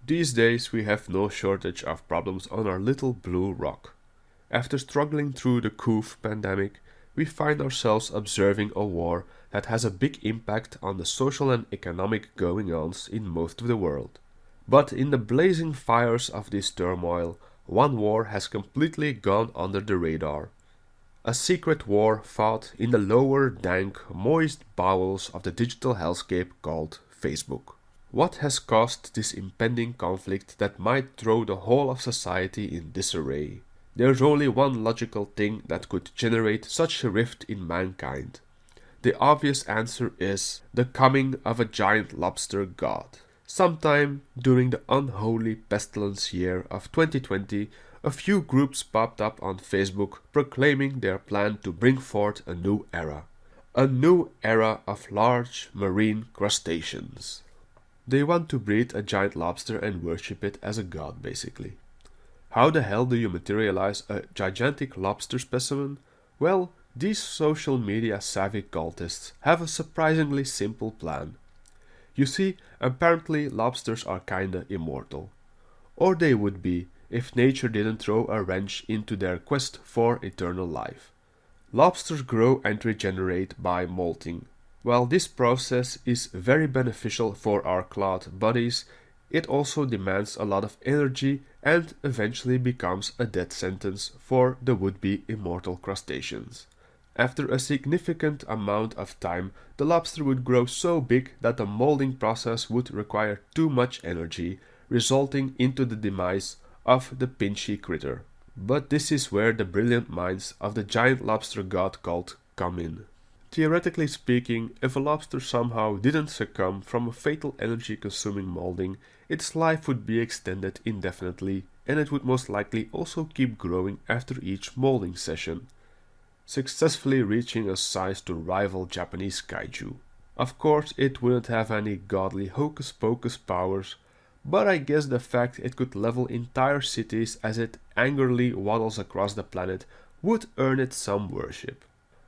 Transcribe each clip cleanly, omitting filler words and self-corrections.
These days we have no shortage of problems on our little blue rock. After struggling through the COVID pandemic, we find ourselves observing a war that has a big impact on the social and economic going-ons in most of the world. But in the blazing fires of this turmoil, one war has completely gone under the radar. A secret war fought in the lower, dank, moist bowels of the digital hellscape called Facebook. What has caused this impending conflict that might throw the whole of society in disarray? There's only one logical thing that could generate such a rift in mankind. The obvious answer is the coming of a giant lobster god. Sometime during the unholy pestilence year of 2020, a few groups popped up on Facebook proclaiming their plan to bring forth a new era. A new era of large marine crustaceans. They want to breed a giant lobster and worship it as a god, basically. How the hell do you materialize a gigantic lobster specimen? Well, these social media savvy cultists have a surprisingly simple plan. You see, apparently lobsters are kinda immortal. Or they would be, if nature didn't throw a wrench into their quest for eternal life. Lobsters grow and regenerate by molting. While this process is very beneficial for our clawed bodies, it also demands a lot of energy and eventually becomes a death sentence for the would-be immortal crustaceans. After a significant amount of time, the lobster would grow so big that the molding process would require too much energy, resulting into the demise of the pinchy critter. But this is where the brilliant minds of the giant lobster god cult come in. Theoretically speaking, if a lobster somehow didn't succumb from a fatal energy-consuming molding, its life would be extended indefinitely, and it would most likely also keep growing after each molding session, successfully reaching a size to rival Japanese kaiju. Of course, it wouldn't have any godly hocus-pocus powers, but I guess the fact it could level entire cities as it angrily waddles across the planet would earn it some worship.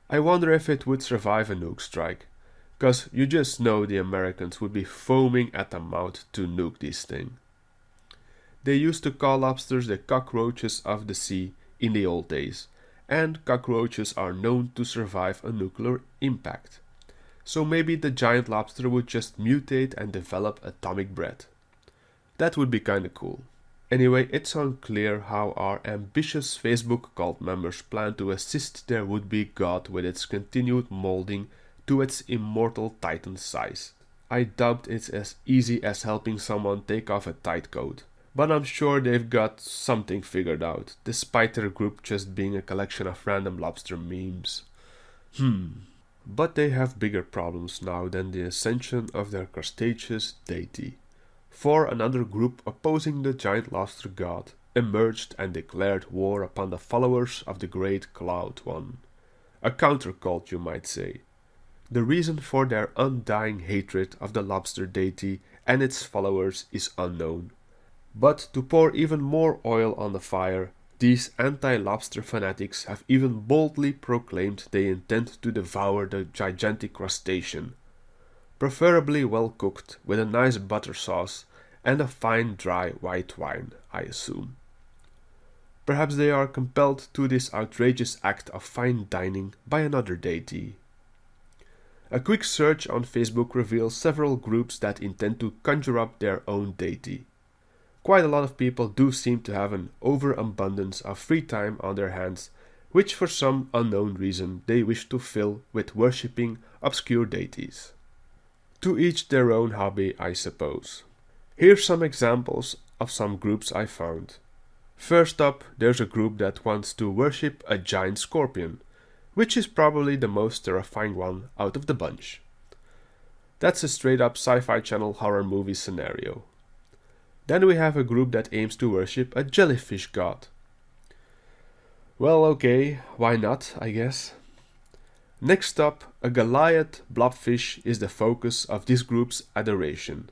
I wonder if it would survive a nuke strike, cause you just know the Americans would be foaming at the mouth to nuke this thing. They used to call lobsters the cockroaches of the sea in the old days, and cockroaches are known to survive a nuclear impact. So maybe the giant lobster would just mutate and develop atomic breath. That would be kinda cool. Anyway, it's unclear how our ambitious Facebook cult members plan to assist their would-be god with its continued molding to its immortal titan size. I doubt it's as easy as helping someone take off a tight coat. But I'm sure they've got something figured out, despite their group just being a collection of random lobster memes. But they have bigger problems now than the ascension of their crustaceous deity. For another group opposing the giant lobster god emerged and declared war upon the followers of the Great Cloud One. A counter-cult, you might say. The reason for their undying hatred of the lobster deity and its followers is unknown. But to pour even more oil on the fire, these anti-lobster fanatics have even boldly proclaimed they intend to devour the gigantic crustacean, preferably well cooked with a nice butter sauce and a fine dry white wine, I assume. Perhaps they are compelled to this outrageous act of fine dining by another deity. A quick search on Facebook reveals several groups that intend to conjure up their own deity. Quite a lot of people do seem to have an overabundance of free time on their hands, which for some unknown reason they wish to fill with worshipping obscure deities. To each their own hobby, I suppose. Here's some examples of some groups I found. First up, there's a group that wants to worship a giant scorpion, which is probably the most terrifying one out of the bunch. That's a straight up Sci-Fi Channel horror movie scenario. Then we have a group that aims to worship a jellyfish god. Well, okay, why not, I guess. Next up, a Goliath blobfish is the focus of this group's adoration.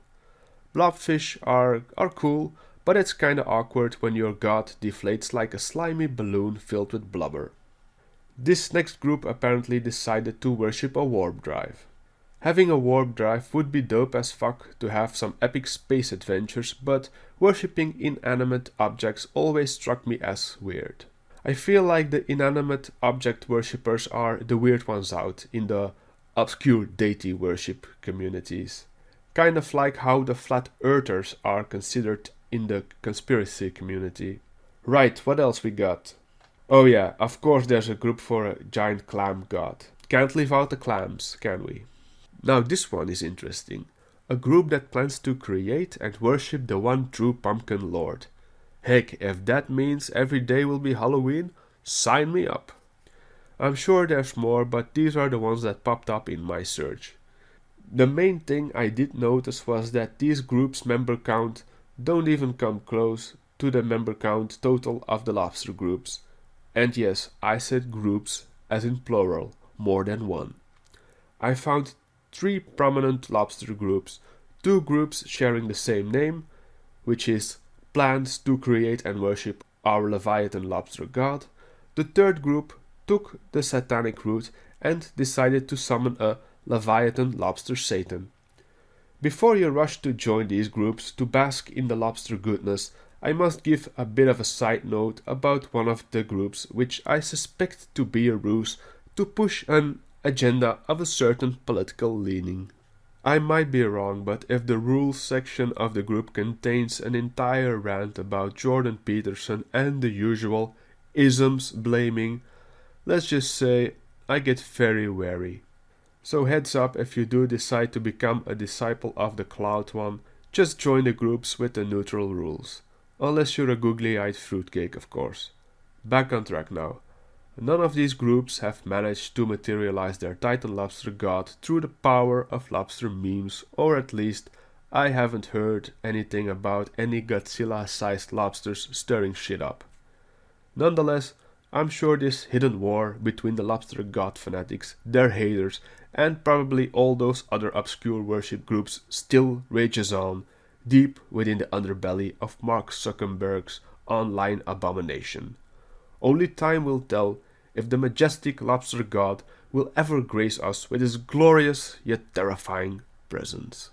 Blobfish are cool, but it's kinda awkward when your god deflates like a slimy balloon filled with blubber. This next group apparently decided to worship a warp drive. Having a warp drive would be dope as fuck to have some epic space adventures, but worshipping inanimate objects always struck me as weird. I feel like the inanimate object worshippers are the weird ones out in the obscure deity worship communities. Kind of like how the flat earthers are considered in the conspiracy community. Right, what else we got? Oh yeah, of course there's a group for a giant clam god. Can't leave out the clams, can we? Now this one is interesting. A group that plans to create and worship the one true pumpkin lord. Heck, if that means every day will be Halloween, sign me up. I'm sure there's more, but these are the ones that popped up in my search. The main thing I did notice was that these groups' member count don't even come close to the member count total of the lobster groups. And yes, I said groups as in plural, more than one. I found 3 prominent lobster groups, 2 groups sharing the same name, which is plans to create and worship our Leviathan lobster god. The third group took the satanic route and decided to summon a Leviathan lobster Satan. Before you rush to join these groups to bask in the lobster goodness, I must give a bit of a side note about one of the groups, which I suspect to be a ruse to push an agenda of a certain political leaning. I might be wrong, but if the rules section of the group contains an entire rant about Jordan Peterson and the usual isms blaming, let's just say I get very wary. So heads up, if you do decide to become a disciple of the Cloud One, just join the groups with the neutral rules. Unless you're a googly-eyed fruitcake, of course. Back on track now. None of these groups have managed to materialize their Titan lobster god through the power of lobster memes, or at least I haven't heard anything about any Godzilla-sized lobsters stirring shit up. Nonetheless, I'm sure this hidden war between the lobster god fanatics, their haters, and probably all those other obscure worship groups still rages on, deep within the underbelly of Mark Zuckerberg's online abomination. Only time will tell if the majestic lobster god will ever grace us with his glorious yet terrifying presence.